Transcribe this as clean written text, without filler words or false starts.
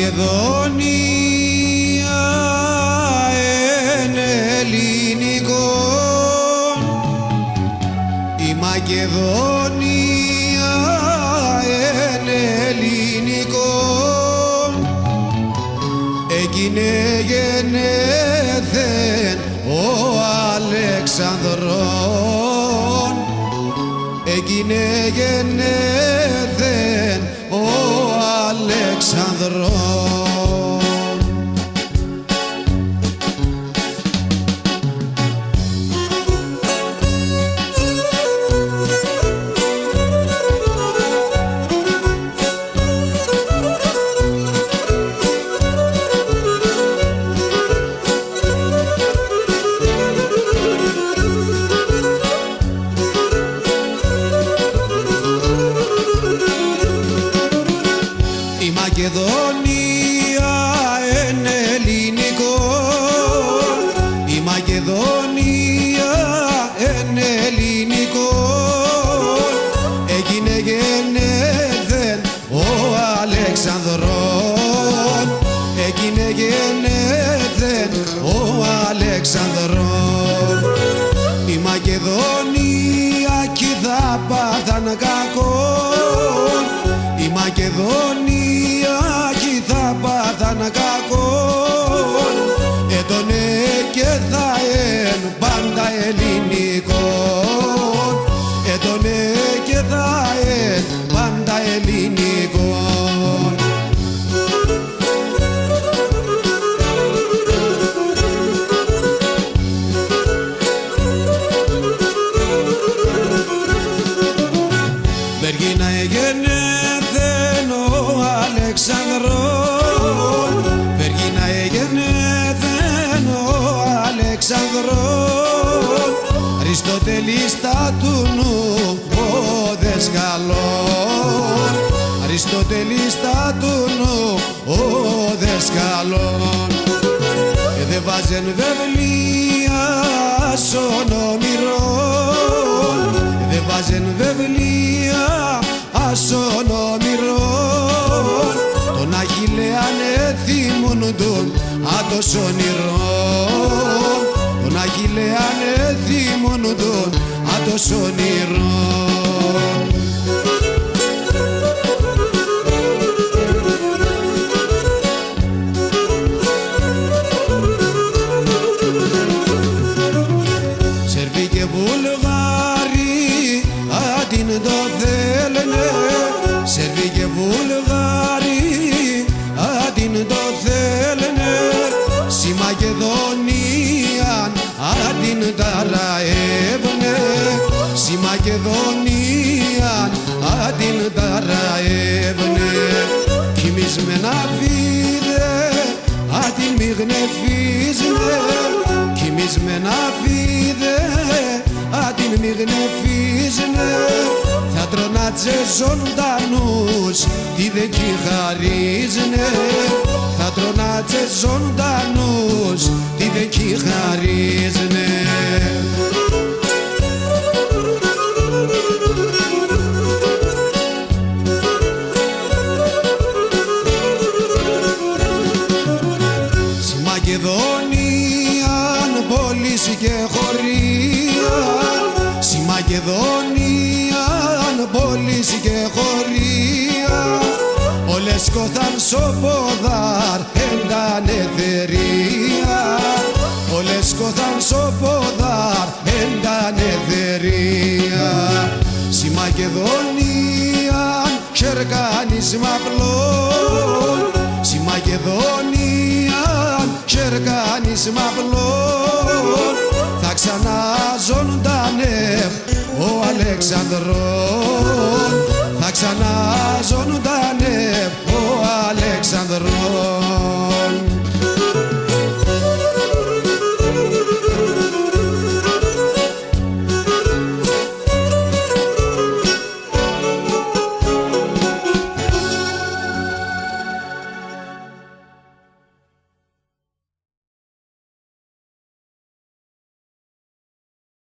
Μακεδονία εν ελληνικό, η Μακεδονία εν ελληνικό, έγινε γενέθεν ο Αλεξανδρών, έγινε γενέθεν ο Αλεξανδρών. Η Μακεδονία εν ελληνικό, η Μακεδονία εν ελληνικό, έγινε γενέθεν ο Αλεξανδρών, έγινε γενέθεν ο Αλεξανδρών. Η Μακεδονία κι θα πάθαν κακόν, η Μακεδονία κι θα πάθαν κακόν, έτονε και θα εν πάντα ελληνικών, έτονε και θα εν πάντα ελληνικών. Βεργίνα εγενέθεν ο Αλεξανδρών, Βεργίνα εγενέθεν ο Αλεξανδρών, Αριστοτέλης τα του νου ο δεσκαλών, Αριστοτέλης τα του νου ο δεσκαλών. Δε βάζεν βεβλία σον όνειρων, δε βάζεν βεβλία ασον όνειρων, τον Αχιλλέαν εθίμωνον άτος όνειρων, τον Αχιλλέαν εθίμωνον άτος όνειρων. Σερβοί και Βουλγάροι αντιν το θέλουνε, Σερβοί και Βουλγάροι αντιν το θέλουνε, στη Μακεδονία αντιν ταραεύουνε, στη Μακεδονία αντιν ταραεύουνε. Κοιμισμένα φίδε αντιν μη γνεφίζουνε, κοιμισμένα φίδε αντιν μη γνεφίζουνε, θα τρωνάτσε ζωντανούς τι δε κι χαρίζουνε, θα τρωνάτσε ζωντανούς τι δε κι χαρίζουνε. Στη Μακεδονίαν πόλης και χωρία, στη Μακεδονίαν πόλης και χωρία, όλες κόθαν σοποδάρ ενταν εθερία, όλες κόθαν σοποδάρ ενταν εθερία. Στη Μακεδονίαν ξερκάνης μαπλών, στη Μακεδονίαν ξερκάνης μαπλών, θα ξαναζωντανεύ ο Αλεξανδρών,